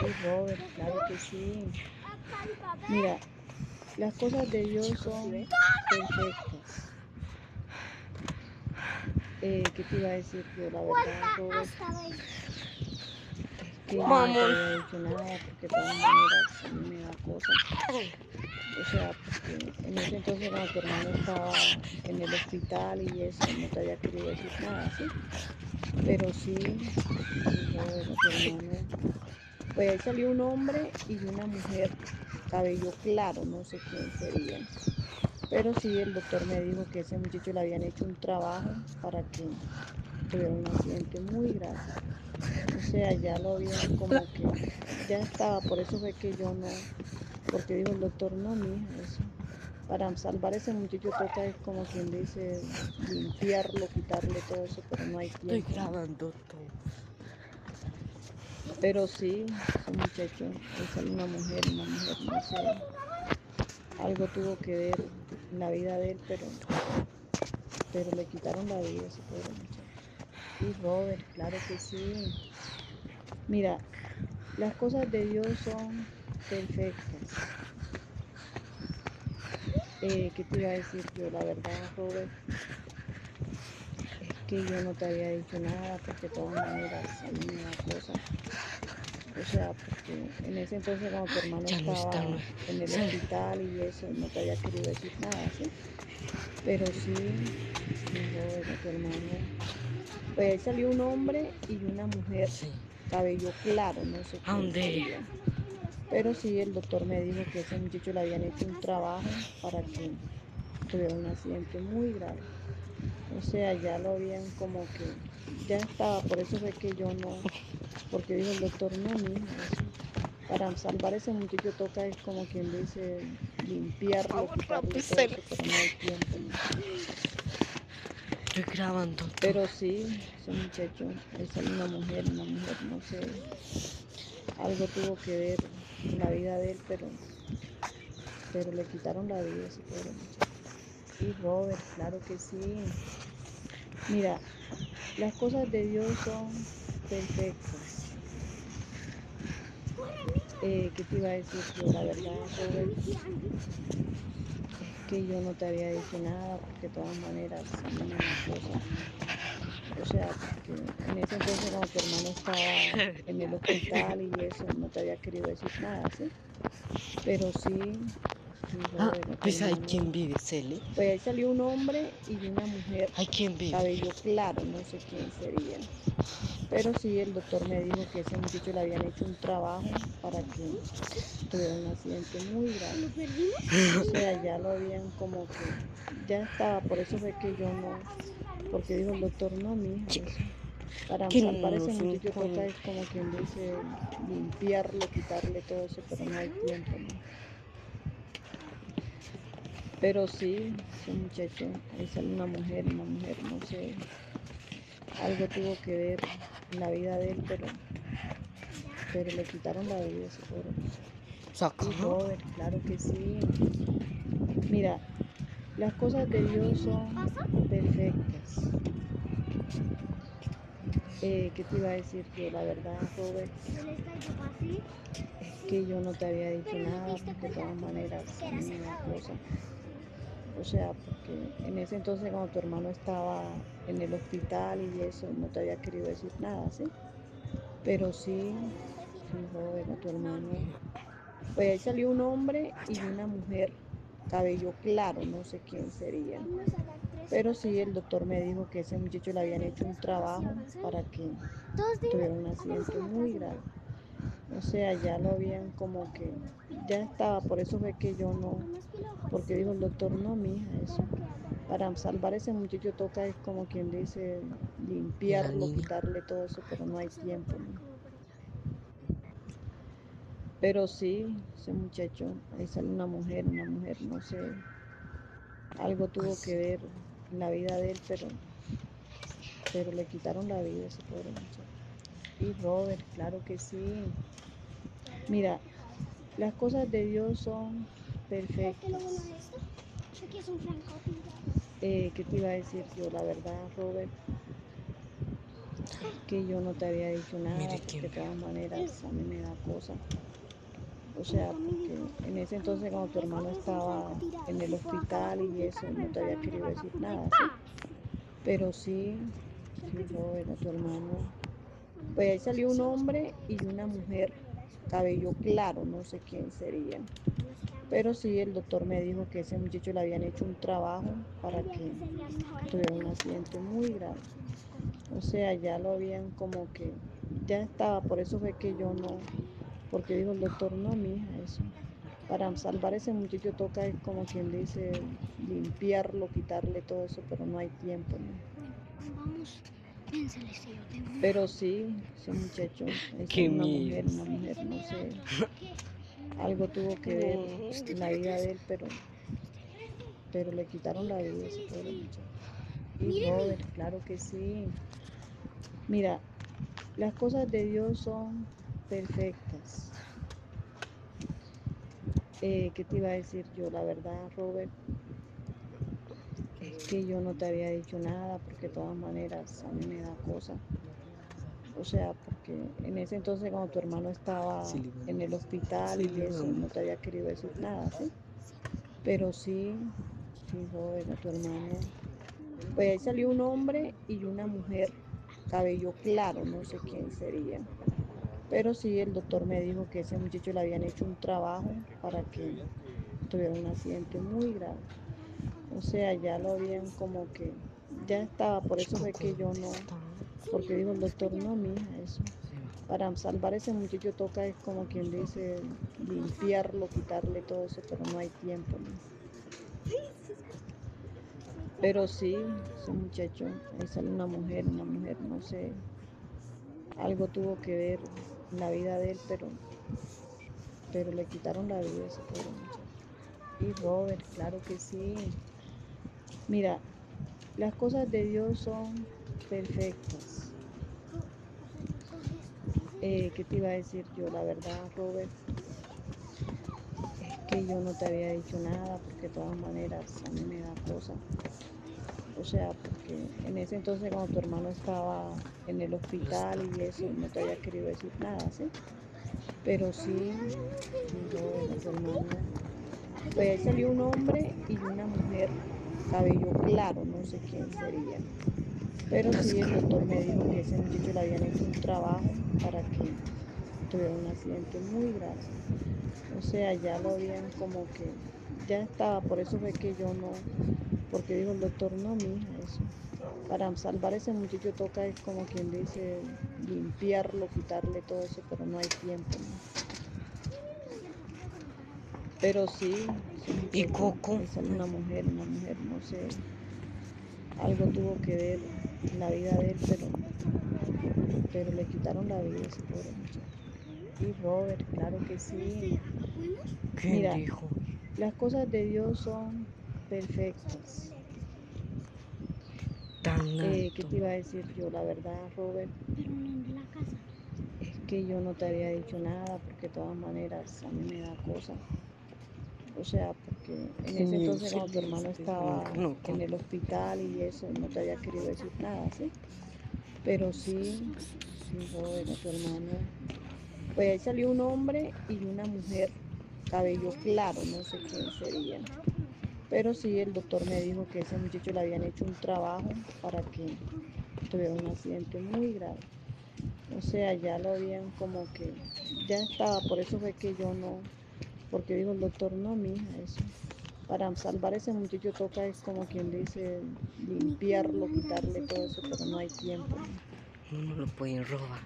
Sí, Robert, claro que sí. Mira, las cosas de Dios Chicos, ¿sí son ven? perfectas. ¿Qué te iba a decir yo? La verdad, Robert, es que yo no te Vamos. había dicho nada porque de todas maneras a mí me da cosa. O sea, porque en ese entonces cuando tu hermano estaba en el hospital y eso, no te había querido decir nada, ¿sí? Pero sí, sí, Robert, a tu hermano. Pues ahí salió un hombre y una mujer, cabello claro, no sé quién serían. Pero sí, el doctor me dijo que ese muchacho le habían hecho un trabajo para que tuviera un accidente muy grave. O sea, ya lo habían como que, ya estaba, por eso fue que yo no, porque dijo el doctor, no, mija, eso. Para salvar a ese muchacho toca, es como quien dice, limpiarlo, quitarle todo eso, pero no hay Estoy tiempo, ¿no? grabando todo. Pero sí, ese muchacho, ahí sale una mujer, no sé, algo tuvo que ver en la vida de él, pero le quitaron la vida a ese pobre muchacho. Y Robert, claro que sí. Mira, las cosas de Dios son perfectas. ¿Qué te iba a decir yo? La verdad, Robert, es que yo no te había dicho nada porque de todas maneras a mí me da cosa. O sea, porque en ese entonces cuando tu hermano Ya no está. No. estaba en el Se- hospital y eso, no te había querido decir nada, ¿sí? Pero sí, sí, Robert, a tu hermano. Pues ahí salió un hombre y una mujer, Sí. cabello claro, no sé ¿A quién dónde? serían. Pero sí, el doctor me dijo que ese muchacho le habían hecho un trabajo para que tuviera un accidente muy grave. O sea, ya lo habían como que, ya estaba, por eso fue que yo no, porque dijo el doctor, no, mija, eso. Para salvar a ese muchacho toca, es como quien dice, limpiarlo, Vamos, quitarle todo rapicero. eso, pero no hay tiempo, ¿no? Estoy grabando todo. Pero sí, ese muchacho, ahí sale una mujer, no sé, algo tuvo que ver en la vida de él, pero le quitaron la vida a ese pobre muchacho. Y Robert, claro que sí. Mira, las cosas de Dios son perfectas. ¿Qué te iba a decir yo? La verdad, Robert, es que yo no te había dicho nada porque de todas maneras a mí me da cosa. O sea, porque en ese entonces cuando tu hermano estaba en el hospital y eso, no te había querido decir nada, ¿sí? Pero sí, sí, Ah, Robert, a tu pues hay quien hermano. vive, Cele. Pues ahí salió un hombre y una mujer, Hay quien vive. cabello claro, no sé quién serían. Pero sí, el doctor me dijo que ese muchacho le habían hecho un trabajo para que tuviera un accidente muy grave. O sea, ya lo habían como que, ya estaba, por eso fue que yo no, porque dijo el doctor, no, mija, eso. Para Que salvar a no ese se muchacho toca, encuentra. es como quien dice, limpiarlo, quitarle todo eso, pero no hay tiempo, ¿no? Pero sí, ese muchacho, ahí sale una mujer, no sé, algo tuvo que ver en la vida de él, pero le quitaron la vida a ese pobre muchacho. Saca. Y Robert, claro que sí. Mira, las cosas de Dios son perfectas. ¿Qué te iba a decir yo? La verdad, Robert, es que yo no te había dicho nada porque de todas maneras a mí me da cosa. O sea, porque en ese entonces cuando tu hermano estaba en el hospital y eso, no te había querido decir nada, ¿sí? Pero sí, sí, Robert, a tu hermano. Pues ahí salió un hombre y una mujer, cabello claro, no sé quién serían. Pero sí, el doctor me dijo que ese muchacho le habían hecho un trabajo para que tuviera un accidente muy grave. O sea, ya lo habían como que, ya estaba, por eso fue que yo no, porque dijo el doctor, no, mija, eso. Para salvar a ese muchacho toca, es como quien dice, ¿Y la limpiarlo, niña? quitarle todo eso, pero no hay tiempo, ¿no? Pero sí, ese muchacho, ahí sale una mujer, no sé, algo tuvo que Pues ver en la vida de él, pero le quitaron la vida a ese pobre muchacho. Y Robert, claro que sí. Mira, las cosas de Dios son perfectas. ¿Qué te iba a decir yo? La verdad, Robert, que yo no te había dicho nada, Mire porque quién de vio. todas maneras a mí me da cosa. O sea, porque en ese entonces cuando tu hermano estaba en el hospital y eso, no te había querido decir nada, ¿sí? Pero sí, sí, Robert, a tu hermano. Pues ahí salió un hombre y una mujer, cabello claro, no sé quién serían. Pero sí, el doctor me dijo que ese muchacho le habían hecho un trabajo para que tuviera un accidente muy grave. O sea, ya lo habían como que, ya estaba, por eso fue que yo no, porque dijo el doctor, no, mija, eso. Para salvar a ese muchacho toca, es como quien dice, limpiarlo, quitarle todo eso, pero no hay tiempo, ¿no? Vamos, ven Celeste, yo tengo Pero sí, ese muchacho, esa Qué es miedo. una mujer, no sé, algo tuvo que ver en la vida de él, pero le quitaron la vida a ese pobre muchacho. Y Robert, claro que sí. Mira, las cosas de Dios son perfectas. ¿Qué te iba a decir yo? La verdad, Robert, es que yo no te había dicho nada porque de todas maneras a mí me da cosa. O sea, porque en ese entonces cuando tu hermano estaba Sí, le en el hospital sí, y eso, no te había querido decir nada, ¿sí? Pero sí, sí, Robert, a tu hermano. Pues ahí salió un hombre y una mujer, cabello claro, no sé quién serían. Pero sí, el doctor me dijo que ese muchacho le habían hecho un trabajo para que tuviera un accidente muy grave. O sea, ya lo habían como que, ya estaba, por eso fue Poco que yo dónde no, está. porque dijo el doctor, no, mija, eso. Para salvar a ese muchacho toca, es como quien dice, limpiarlo, quitarle todo eso, pero no hay tiempo, ¿no? Pero sí, ese muchacho, ahí sale una mujer, no sé, algo tuvo que ver en la vida de él, pero le quitaron la vida a ese pobre muchacho. Y Robert, claro que sí. Mira, las cosas de Dios son perfectas. ¿Qué te iba a decir yo? La verdad, Robert, es que yo no te había dicho nada porque de todas maneras a mí me da cosa. O sea, porque en ese entonces cuando tu hermano estaba en el hospital y eso, no te había querido decir nada, ¿sí? Pero sí, sí, Robert, a tu hermano. Pues ahí salió un hombre y una mujer, cabello claro, no sé quién serían. Pero sí, el doctor me dijo que ese muchacho le habían hecho un trabajo para que tuviera un accidente muy grave. O sea, ya lo habían como que, ya estaba, por eso fue que yo no, porque dijo el doctor, no, mija, eso. Para salvar a ese muchacho toca, es como quien dice, limpiarlo, quitarle todo eso, pero no hay tiempo, ¿no? Pero sí, ese ¿Y muchacho, Coco? ahí sale una mujer, no sé, algo tuvo que ver en la vida de él, pero le quitaron la vida a ese pobre muchacho. Y Robert, claro que sí. ¿Quién Mira, dijo? las cosas de Dios son perfectas. Tan ¿Qué alto. te iba a decir yo? La verdad, Robert, pero no de la casa. es que yo no te había dicho nada porque de todas maneras a mí me da cosa. O sea, porque en Qué ese miedo, entonces cuando tu hermano Celeste. estaba No, en el hospital y eso, no te había querido decir nada, ¿sí? Pero sí, sí, Robert, a tu hermano. Pues ahí salió un hombre y una mujer, cabello claro, no sé quién serían. Pero sí, el doctor me dijo que ese muchacho le habían hecho un trabajo para que tuviera un accidente muy grave. O sea, ya lo habían como que, ya estaba, por eso fue que yo no, porque dijo el doctor, no, mija, eso. Para salvar a ese muchacho toca, es como quien dice, limpiarlo, quitarle todo eso, pero no hay tiempo, ¿no? no lo pueden robar.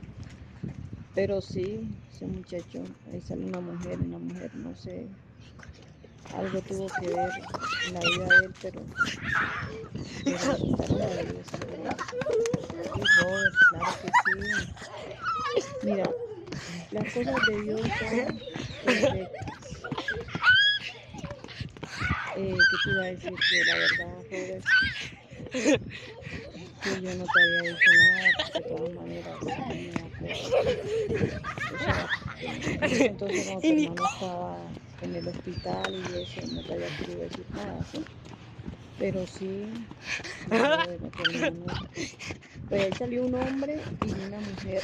Pero sí, ese muchacho, ahí sale una mujer, no sé, algo tuvo que ver en la vida de él, pero le quitaron la vida a ese pobre muchacho. Y Robert, claro que sí. Mira, las cosas de Dios son perfectas. ¿Qué te iba a decir yo? La verdad, Robert, es que yo no te había dicho nada porque de todas maneras a mí me da cosa. O sea, porque en ese entonces cuando Y tu Nico. hermano estaba en el hospital y eso, no te había querido decir nada, ¿sí? Pero sí, brother, no terminó. Pues ahí salió un hombre y una mujer,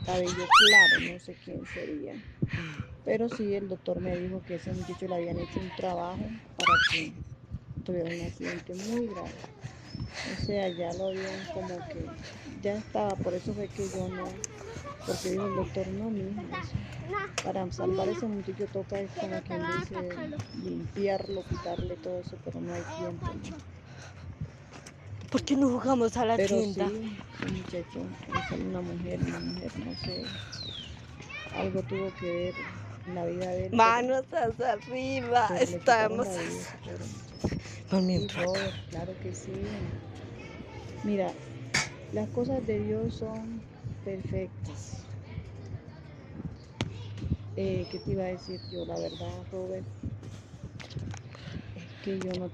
cabello claro, no sé quién sería. Pero sí, el doctor me dijo que ese muchacho le habían hecho un trabajo para que tuviera un accidente muy grave. O sea, ya lo habían como que, ya estaba, por eso fue que yo no, porque dijo el doctor, no, mija, eso, para salvar a ese muchacho toca, es como quien dice, limpiarlo, quitarle todo eso, pero no hay tiempo, ¿no? ¿Por qué no jugamos a la Pero tienda? sí, ese muchacho, ahí sale una mujer, no sé, algo tuvo que ver en la vida de él, Manos hacia arriba, pero le quitaron estamos. la vida a ese pobre muchacho. Mami, Sí, entró acá. brother, claro que sí. Mira, las cosas de Dios son perfectas. ¿Qué te iba a decir yo? La verdad, Robert, es que yo no